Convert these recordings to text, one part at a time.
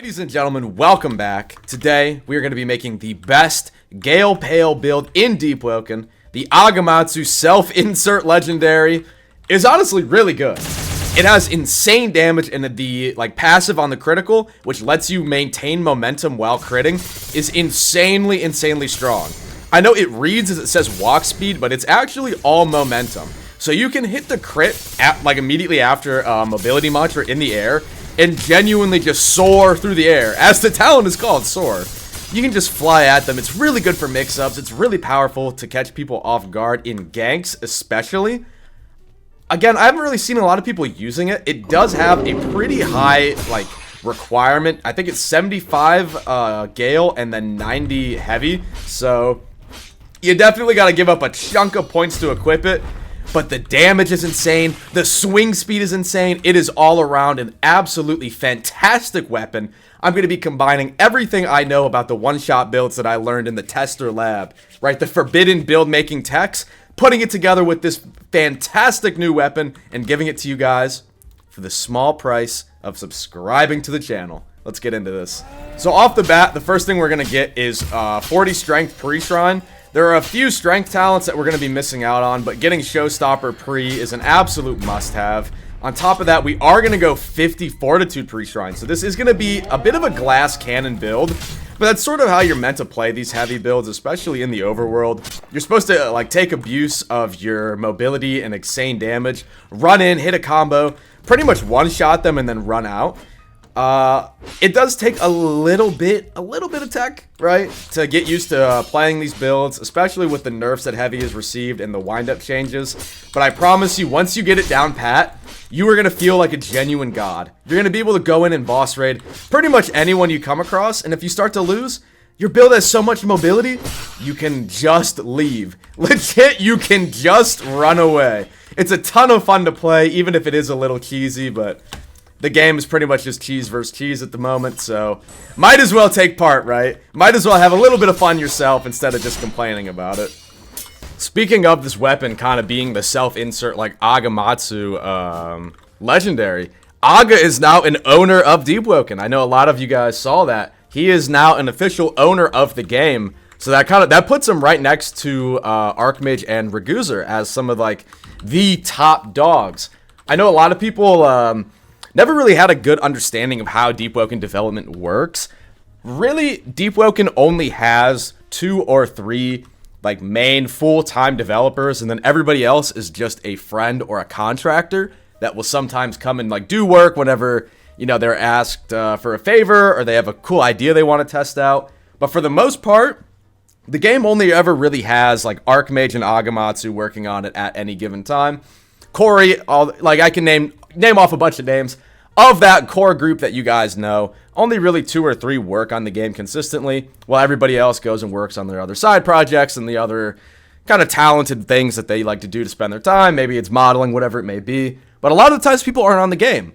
Ladies and gentlemen, welcome back. Today, we are going to be making the best Gale Pale build in Deepwoken. The Agamatsu self-insert legendary is honestly really good. It has insane damage, and the passive on the critical, which lets you maintain momentum while critting, is insanely strong. I know it reads as it says walk speed, but it's actually all momentum. So you can hit the crit at, immediately after mobility mantra in the air, and genuinely just soar through the air, as the talent is called, soar. You can just fly at them. It's really good for mix-ups. It's really powerful to catch people off guard in ganks, especially. Again, I haven't really seen a lot of people using it. It does have a pretty high, requirement. I think it's 75 Gale and then 90 Heavy, so you definitely got to give up a chunk of points to equip it. But the damage is insane, the swing speed is insane, it is all around an absolutely fantastic weapon. I'm going to be combining everything I know about the one-shot builds that I learned in the tester lab, right? The forbidden build-making techs, putting it together with this fantastic new weapon, and giving it to you guys for the small price of subscribing to the channel. Let's get into this. So off the bat, the first thing we're going to get is 40 strength pre-shrine. There are a few strength talents that we're going to be missing out on, but getting Showstopper pre is an absolute must-have. On top of that, we are going to go 50 Fortitude pre-shrine, so this is going to be a bit of a glass cannon build, but that's sort of how you're meant to play these heavy builds, especially in the overworld. You're supposed to, take abuse of your mobility and insane damage, run in, hit a combo, pretty much one-shot them, and then run out. It does take a little bit of tech, right, to get used to playing these builds, especially with the nerfs that Heavy has received and the wind-up changes. But I promise you, once you get it down pat, you are going to feel like a genuine god. You're going to be able to go in and boss raid pretty much anyone you come across, and if you start to lose, your build has so much mobility, you can just leave. Legit, you can just run away. It's a ton of fun to play, even if it is a little cheesy, but the game is pretty much just cheese versus cheese at the moment, so might as well take part, right? Might as well have a little bit of fun yourself instead of just complaining about it. Speaking of this weapon kind of being the self-insert, Agamatsu legendary, Aga is now an owner of Deepwoken. I know a lot of you guys saw that. He is now an official owner of the game, so that puts him right next to Archmage and Raguzer as some of, the top dogs. I know a lot of people never really had a good understanding of how Deepwoken development works. Really, Deepwoken only has 2 or 3 main full-time developers, and then everybody else is just a friend or a contractor that will sometimes come and do work whenever, they're asked for a favor or they have a cool idea they want to test out. But for the most part, the game only ever really has Archmage and Agamatsu working on it at any given time. Corey, I can name off a bunch of names of that core group that you guys know. Only really 2 or 3 work on the game consistently, while everybody else goes and works on their other side projects and the other kind of talented things that they like to do to spend their time. Maybe it's modeling, whatever it may be. But a lot of the times people aren't on the game.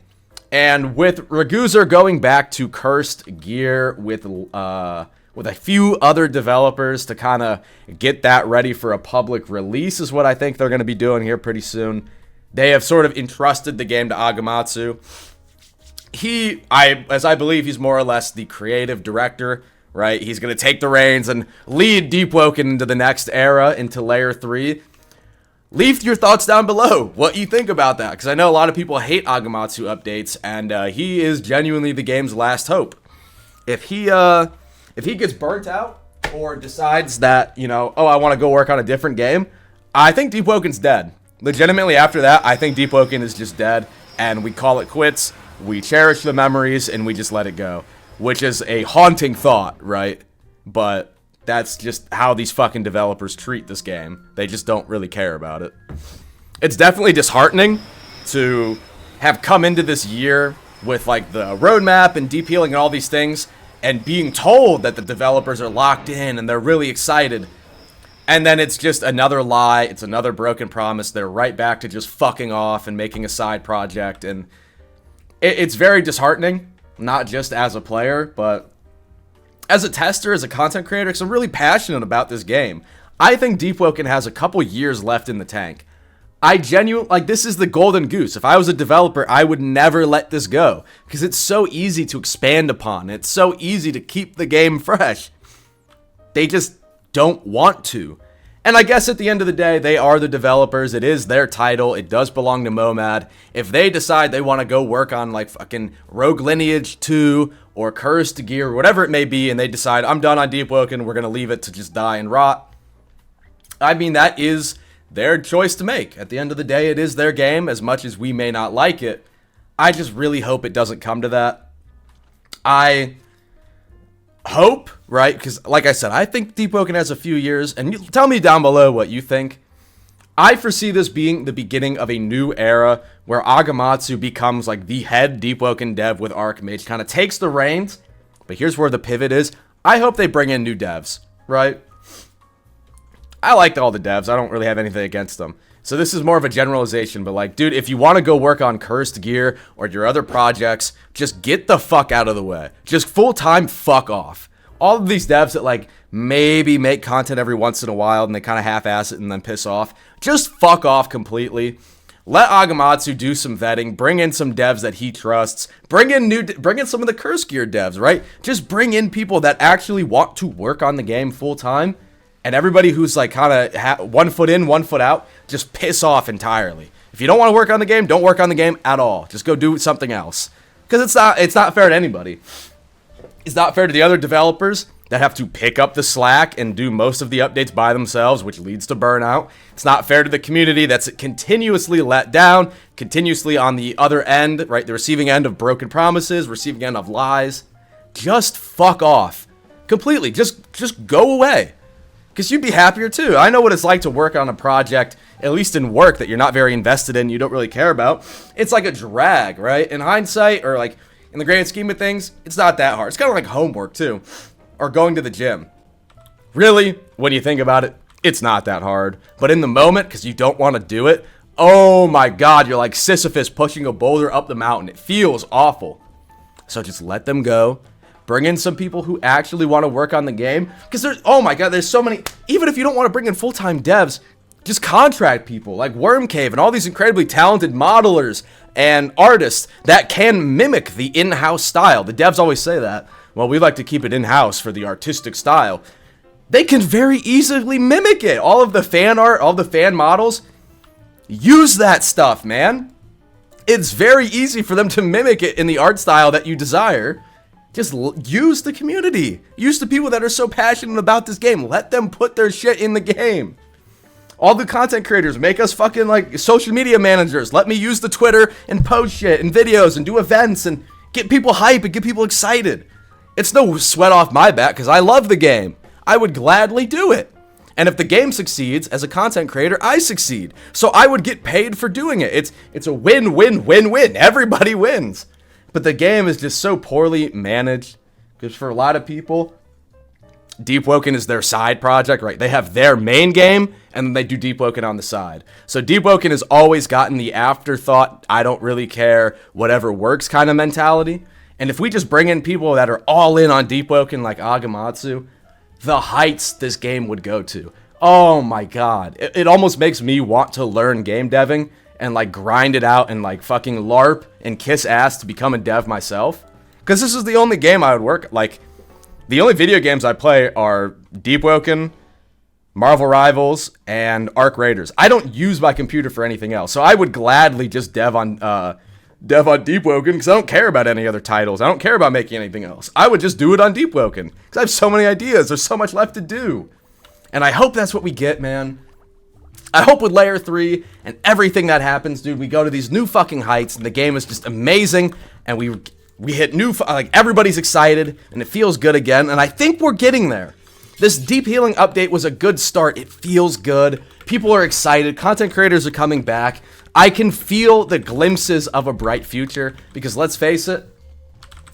And with Raguzer going back to cursed gear with a few other developers to kind of get that ready for a public release is what I think they're going to be doing here pretty soon. They have sort of entrusted the game to Agamatsu. As I believe, he's more or less the creative director, right? He's going to take the reins and lead Deepwoken into the next era, into Layer 3. Leave your thoughts down below, what you think about that, because I know a lot of people hate Agamatsu updates, and he is genuinely the game's last hope. If he gets burnt out or decides that, I want to go work on a different game, I think Deepwoken's dead. Legitimately, after that, I think Deepwoken is just dead, and we call it quits. We cherish the memories, and we just let it go. Which is a haunting thought, right? But that's just how these fucking developers treat this game. They just don't really care about it. It's definitely disheartening to have come into this year with, the roadmap and deep healing and all these things, and being told that the developers are locked in and they're really excited. And then it's just another lie. It's another broken promise. They're right back to just fucking off and making a side project, and it's very disheartening, not just as a player, but as a tester, as a content creator, because I'm really passionate about this game. I think Deepwoken has a couple years left in the tank. I genuinely, like, this is the golden goose. If I was a developer, I would never let this go because it's so easy to expand upon. It's so easy to keep the game fresh. They just don't want to. And I guess at the end of the day, they are the developers. It is their title. It does belong to Momad. If they decide they want to go work on like fucking Rogue Lineage 2 or Cursed Gear, whatever it may be, and they decide, I'm done on Deepwoken, we're going to leave it to just die and rot. I mean, that is their choice to make. At the end of the day, it is their game, as much as we may not like it. I just really hope it doesn't come to that. I hope, right? Because, like I said, I think Deepwoken has a few years, and you, tell me down below what you think. I foresee this being the beginning of a new era where Agamatsu becomes like the head Deepwoken dev with Archmage, kind of takes the reins. But here's where the pivot is. I hope they bring in new devs, right? I liked all the devs. I don't really have anything against them. So this is more of a generalization, but like, dude, if you want to go work on Cursed Gear or your other projects, just get the fuck out of the way. Just full-time fuck off. All of these devs that like maybe make content every once in a while and they kind of half-ass it and then piss off, just fuck off completely. Let Agamatsu do some vetting, bring in some devs that he trusts, bring in some of the Cursed Gear devs, right? Just bring in people that actually want to work on the game full-time. And everybody who's like kind of one foot in, one foot out, just piss off entirely. If you don't want to work on the game, don't work on the game at all. Just go do something else. Because it's not fair to anybody. It's not fair to the other developers that have to pick up the slack and do most of the updates by themselves, which leads to burnout. It's not fair to the community that's continuously let down, continuously on the other end, right? The receiving end of broken promises, receiving end of lies. Just fuck off. Completely. Just go away. Because you'd be happier too. I know what it's like to work on a project, at least in work, that you're not very invested in, you don't really care about. It's like a drag, right? In hindsight, or like in the grand scheme of things, it's not that hard. It's kind of like homework too, or going to the gym. Really, when you think about it, it's not that hard. But in the moment, because you don't want to do it, oh my god, you're like Sisyphus pushing a boulder up the mountain. It feels awful. So just let them go. Bring in some people who actually want to work on the game. Because there's, oh my god, there's so many. Even if you don't want to bring in full-time devs, just contract people like Worm Cave and all these incredibly talented modelers and artists that can mimic the in-house style. The devs always say that. Well, we like to keep it in-house for the artistic style. They can very easily mimic it. All of the fan art, all the fan models, use that stuff, man. It's very easy for them to mimic it in the art style that you desire. Just use the community. Use the people that are so passionate about this game. Let them put their shit in the game. All the content creators, make us fucking like social media managers. Let me use the Twitter and post shit and videos and do events and get people hype and get people excited. It's no sweat off my back because I love the game. I would gladly do it. And if the game succeeds, as a content creator, I succeed. So I would get paid for doing it. It's a win-win-win-win. Everybody wins. But the game is just so poorly managed. Because for a lot of people, Deepwoken is their side project, right? They have their main game, and then they do Deepwoken on the side. So Deepwoken has always gotten the afterthought, I don't really care, whatever works kind of mentality. And if we just bring in people that are all in on Deepwoken like Agamatsu, the heights this game would go to. Oh my god. It almost makes me want to learn game deving and like grind it out and like fucking LARP and kiss ass to become a dev myself. Because this is the only game I would work, like, the only video games I play are Deepwoken, Marvel Rivals, and Arc Raiders. I don't use my computer for anything else. So I would gladly just dev on Deepwoken because I don't care about any other titles. I don't care about making anything else. I would just do it on Deepwoken because I have so many ideas. There's so much left to do. And I hope that's what we get, man. I hope with Layer 3 and everything that happens, dude, we go to these new fucking heights and the game is just amazing and we hit new, like, everybody's excited and it feels good again, and I think we're getting there. This Deep Healing update was a good start. It feels good. People are excited. Content creators are coming back. I can feel the glimpses of a bright future because let's face it,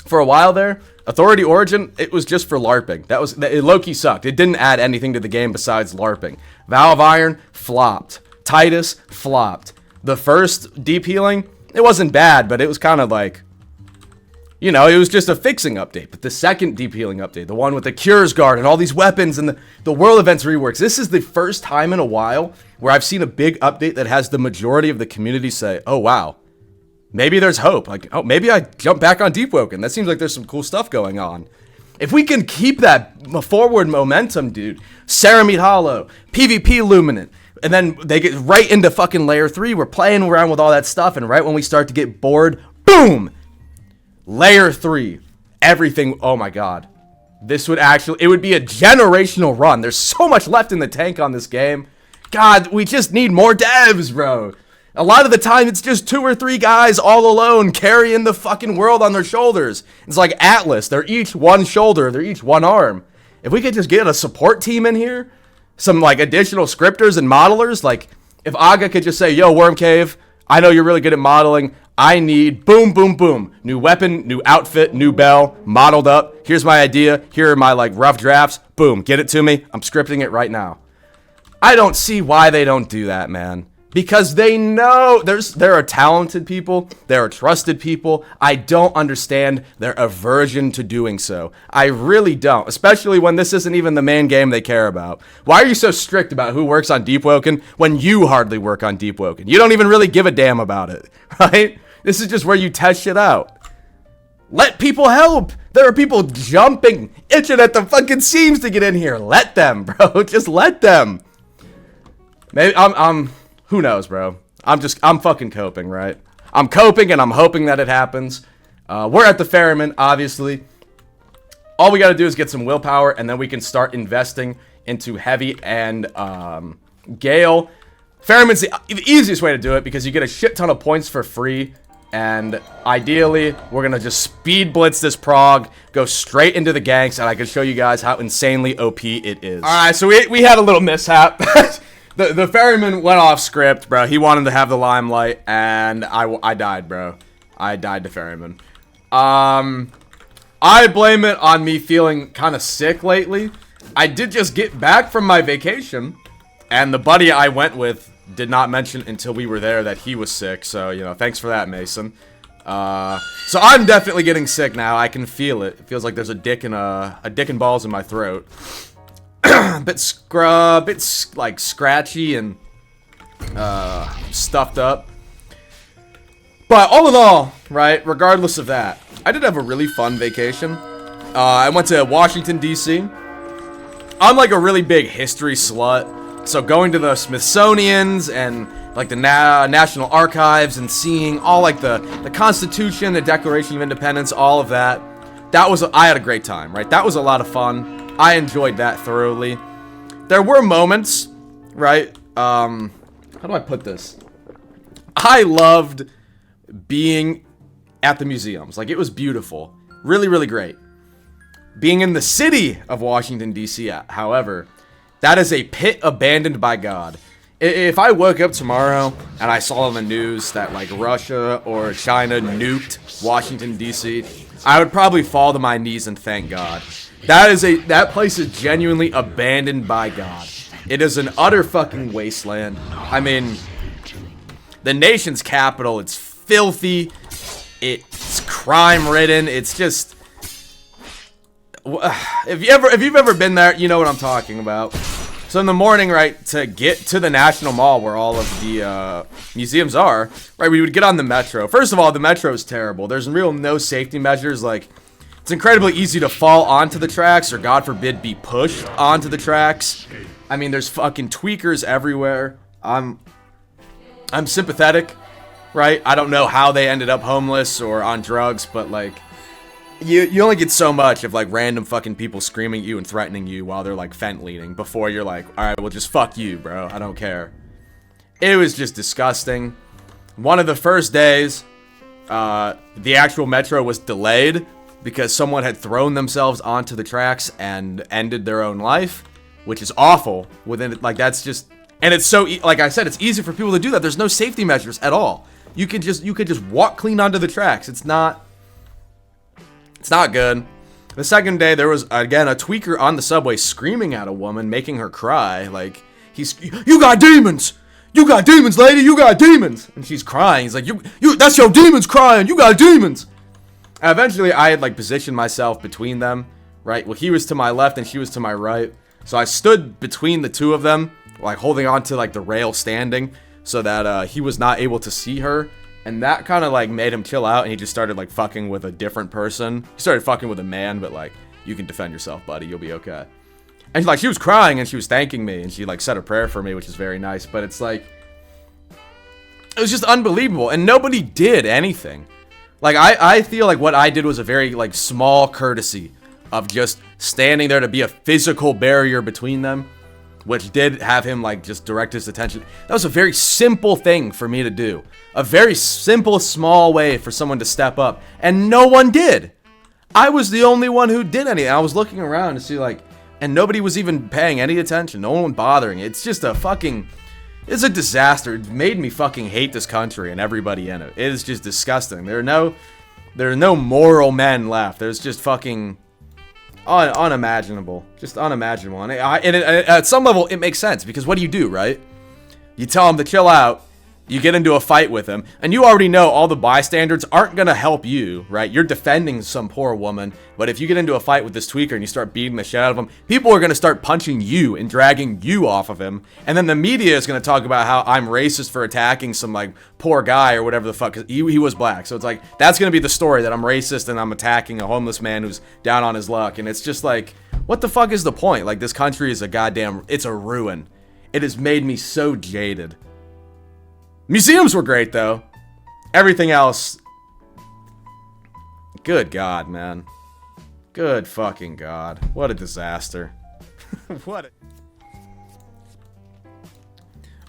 for a while there, Authority Origin, it was just for LARPing. It low-key sucked. It didn't add anything to the game besides LARPing. Vow of Iron, flopped. Titus, flopped. The first Deep Healing, it wasn't bad, but it was kind of like, you know, it was just a fixing update. But the second deep healing update, the one with the Cures Guard and all these weapons and the World Events reworks, this is the first time in a while where I've seen a big update that has the majority of the community say, oh, wow, maybe there's hope. Like, oh, maybe I jump back on Deepwoken. That seems like there's some cool stuff going on. If we can keep that forward momentum, dude, Ceramide Hollow, PvP Luminant, and then they get right into fucking Layer 3. We're playing around with all that stuff, and right when we start to get bored, boom! Layer 3. Everything, oh my god. This would actually, it would be a generational run. There's so much left in the tank on this game. God, we just need more devs, bro. A lot of the time, it's just 2 or 3 guys all alone carrying the fucking world on their shoulders. It's like Atlas. They're each one shoulder. They're each one arm. If we could just get a support team in here, some like additional scripters and modelers, like if Aga could just say, yo, Worm Cave, I know you're really good at modeling. I need boom, boom, boom. New weapon, new outfit, new bell, modeled up. Here's my idea. Here are my like rough drafts. Boom, get it to me. I'm scripting it right now. I don't see why they don't do that, man. Because they know there are talented people, there are trusted people. I don't understand their aversion to doing so. I really don't, especially when this isn't even the main game they care about. Why are you so strict about who works on Deepwoken when you hardly work on Deepwoken? You don't even really give a damn about it, right? This is just where you test shit out. Let people help. There are people jumping, itching at the fucking seams to get in here. Let them, bro. Just let them. Maybe who knows, bro? I'm fucking coping, right? I'm coping and I'm hoping that it happens. We're at the Ferryman, obviously. All we gotta do is get some willpower and then we can start investing into Heavy and Gale. Ferryman's the easiest way to do it because you get a shit ton of points for free. And ideally, we're gonna just speed blitz this prog, go straight into the ganks, and I can show you guys how insanely OP it is. Alright, so we had a little mishap. The Ferryman went off script, bro. He wanted to have the limelight, and I died, bro. I died to Ferryman. I blame it on me feeling kind of sick lately. I did just get back from my vacation, and the buddy I went with did not mention until we were there that he was sick. So, you know, thanks for that, Mason. So I'm definitely getting sick now. I can feel it. It feels like there's a dick and balls in my throat. bit like scratchy and stuffed up. But all in all, right, regardless of that, I did have a really fun vacation. I went to Washington, D.C. I'm like a really big history slut, so going to the Smithsonian's and like the National Archives and seeing all like the Constitution, the Declaration of Independence, all of that, I had a great time, right? That was a lot of fun. I enjoyed that thoroughly. There were moments, right? How do I put this? I loved being at the museums. Like, it was beautiful. Really, really great. Being in the city of Washington, D.C., however, that is a pit abandoned by God. If I woke up tomorrow and I saw on the news that, like, Russia or China nuked Washington, D.C., I would probably fall to my knees and thank God. That place is genuinely abandoned by God. It is an utter fucking wasteland. I mean, the nation's capital, it's filthy, it's crime-ridden, it's just... If you've ever been there, you know what I'm talking about. So in the morning, right, to get to the National Mall where all of the museums are, right, we would get on the metro. First of all, the metro is terrible. There's no safety measures, like... It's incredibly easy to fall onto the tracks or, God forbid, be pushed onto the tracks. I mean, there's fucking tweakers everywhere. I'm sympathetic, right? I don't know how they ended up homeless or on drugs, but, like, you only get so much of, like, random fucking people screaming at you and threatening you while they're, like, fent leading before you're like, alright, well, just fuck you, bro. I don't care. It was just disgusting. One of the first days, the actual metro was delayed because someone had thrown themselves onto the tracks and ended their own life, which is awful. Like, that's just, and it's so, like I said, it's easy for people to do that. There's no safety measures at all. You could just walk clean onto the tracks. It's not good. The second day, there was, again, a tweaker on the subway screaming at a woman, making her cry. Like, you got demons! You got demons, lady! You got demons! And she's crying. He's like, that's your demons crying! You got demons! And eventually, I had, like, positioned myself between them, right? Well, he was to my left and she was to my right. So I stood between the two of them, like, holding on to, like, the rail standing so that he was not able to see her. And that kind of, like, made him chill out, and he just started, like, fucking with a different person. He started fucking with a man, but, like, you can defend yourself, buddy. You'll be okay. And, like, she was crying, and she was thanking me, and she, like, said a prayer for me, which is very nice. But it's, like, it was just unbelievable, and nobody did anything. Like, I feel like what I did was a very, like, small courtesy of just standing there to be a physical barrier between them, which did have him, like, just direct his attention. That was a very simple thing for me to do. A very simple, small way for someone to step up, and no one did. I was the only one who did anything. I was looking around to see, like, and nobody was even paying any attention. No one bothering. It's just a fucking... It's a disaster. It made me fucking hate this country and everybody in it. It is just disgusting. There are no moral men left. There's just fucking unimaginable. Just unimaginable. And at some level, it makes sense. Because what do, right? You tell him to chill out. You get into a fight with him, and you already know all the bystanders aren't going to help you, right? You're defending some poor woman, but if you get into a fight with this tweaker and you start beating the shit out of him, people are going to start punching you and dragging you off of him, and then the media is going to talk about how I'm racist for attacking some, like, poor guy or whatever the fuck, 'cause he was black. So it's like, that's going to be the story, that I'm racist and I'm attacking a homeless man who's down on his luck, and it's just like, what the fuck is the point? Like, this country is it's a ruin. It has made me so jaded. Museums were great, though. Everything else... Good God, man. Good fucking God. What a disaster. What a...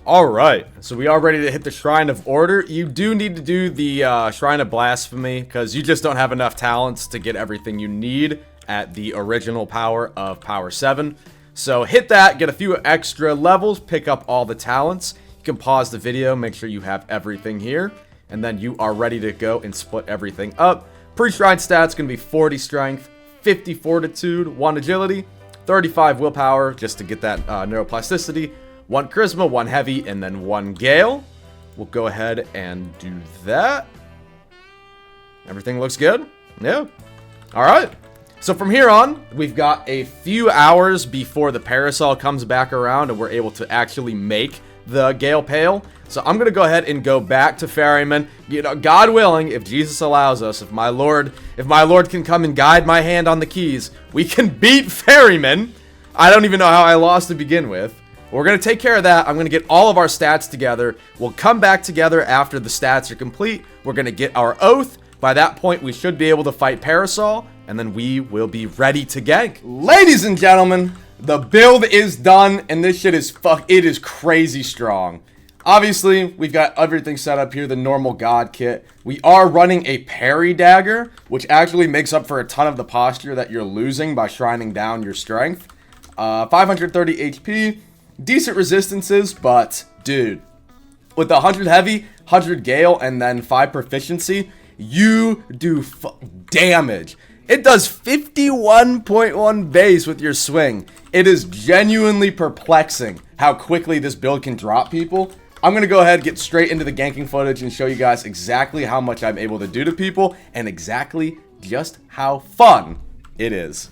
Alright, so we are ready to hit the Shrine of Order. You do need to do the Shrine of Blasphemy, because you just don't have enough talents to get everything you need at the original power of Power 7. So hit that, get a few extra levels, pick up all the talents. You can pause the video, make sure you have everything here, and then you are ready to go and split everything up. Pre-shrine stats going to be 40 strength, 50 fortitude, 1 agility, 35 willpower, just to get that neuroplasticity, 1 charisma, 1 heavy, and then 1 gale. We'll go ahead and do that. Everything looks good? Yeah. Alright. So from here on, we've got a few hours before the parasol comes back around and we're able to actually make the Gale Pale. So I'm going to go ahead and go back to Ferryman. You know, God willing, if Jesus allows us, if my Lord can come and guide my hand on the keys, we can beat Ferryman. I don't even know how I lost to begin with. We're going to take care of that. I'm going to get all of our stats together. We'll come back together after the stats are complete. We're going to get our oath. By that point, we should be able to fight Parasol, and then we will be ready to gank. Ladies and gentlemen, the build is done, and this shit is it is crazy strong. Obviously, we've got everything set up here, the normal god kit. We are running a parry dagger, which actually makes up for a ton of the posture that you're losing by shrining down your strength. 530 HP, decent resistances, but dude, with the 100 heavy, 100 gale, and then 5 proficiency, you do damage. It does 51.1 base with your swing. It is genuinely perplexing how quickly this build can drop people. I'm going to go ahead and get straight into the ganking footage and show you guys exactly how much I'm able to do to people and exactly just how fun it is.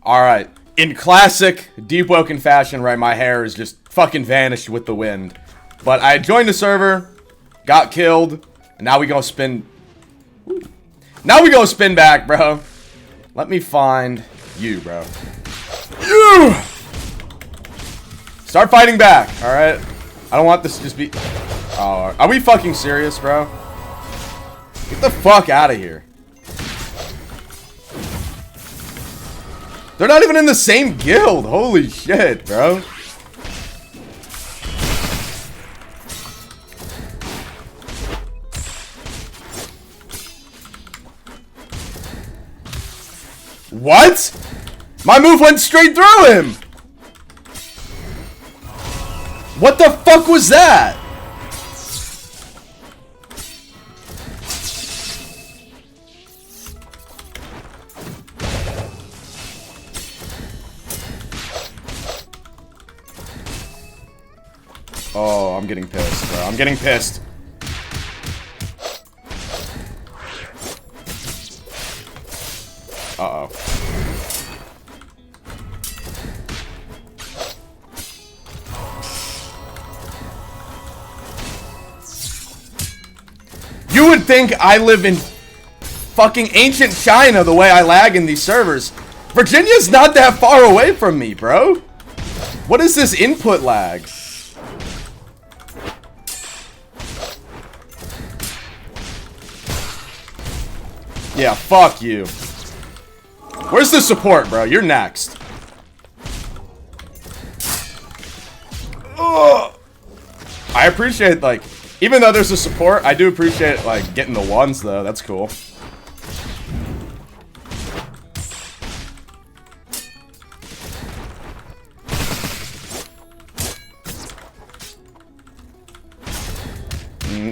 Alright, in classic Deepwoken fashion, right, my hair is just fucking vanished with the wind. But I joined the server, got killed, and now we gonna spin... Now we gonna spin back, bro. Let me find you, bro. You! Start fighting back, alright? I don't want this to just be... Oh, are we fucking serious, bro? Get the fuck out of here. They're not even in the same guild. Holy shit, bro. What? My move went straight through him. What the fuck was that? Oh, I'm getting pissed, bro. I'm getting pissed. think I live in fucking ancient China the way I lag in these servers? Virginia's not that far away from me, bro. What is this input lag? Yeah, fuck you. Where's the support, bro? You're next. Ugh. I appreciate, like, even though there's a support, I do appreciate, like, getting the ones, though. That's cool.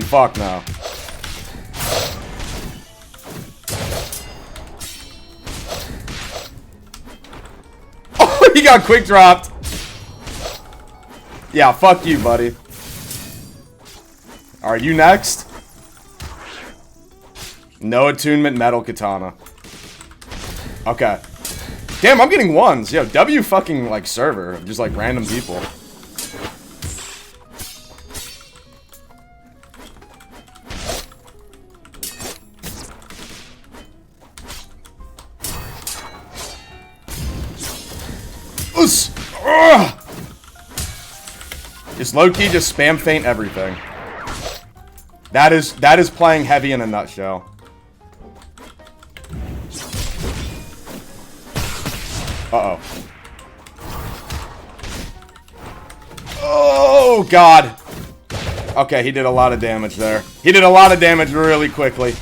Fuck no. Oh, he got quick dropped. Yeah, fuck you, buddy. Alright, you next? No attunement metal katana. Okay. Damn, I'm getting ones. Yo, W fucking, like, server. Just, like, random people. Just low-key, just spam feint everything. That is playing heavy in a nutshell. Uh-oh. Oh, God. Okay, he did a lot of damage there. He did a lot of damage really quickly.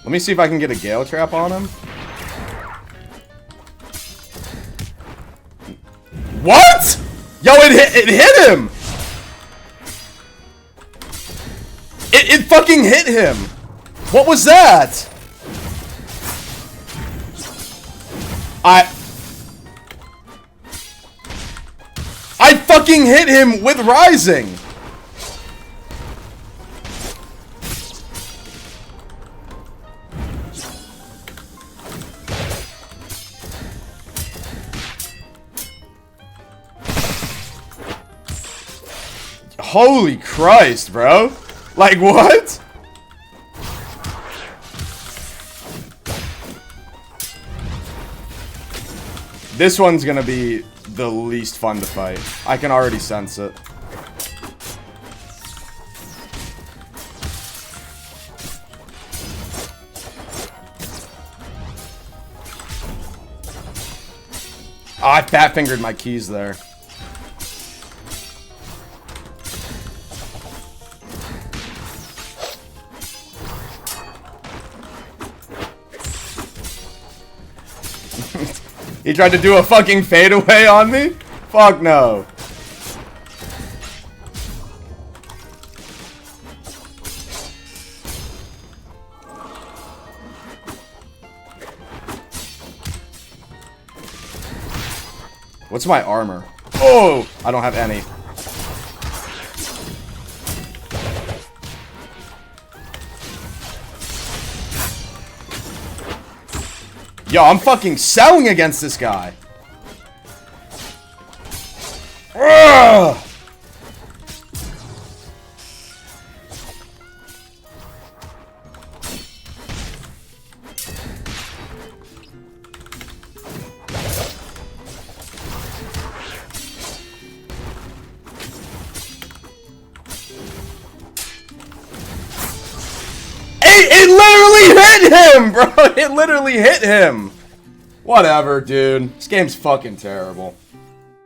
Let me see if I can get a Gale Trap on him. What? Yo, it hit him! It fucking hit him! What was that? I fucking hit him with Rising! Holy Christ, bro. Like, what? This one's gonna be the least fun to fight. I can already sense it. Oh, I fat-fingered my keys there. He tried to do a fucking fadeaway on me? Fuck no. What's my armor? Oh! I don't have any. Yo, I'm fucking selling against this guy. Ugh! It literally hit him, bro! It literally hit him! Whatever, dude. This game's fucking terrible.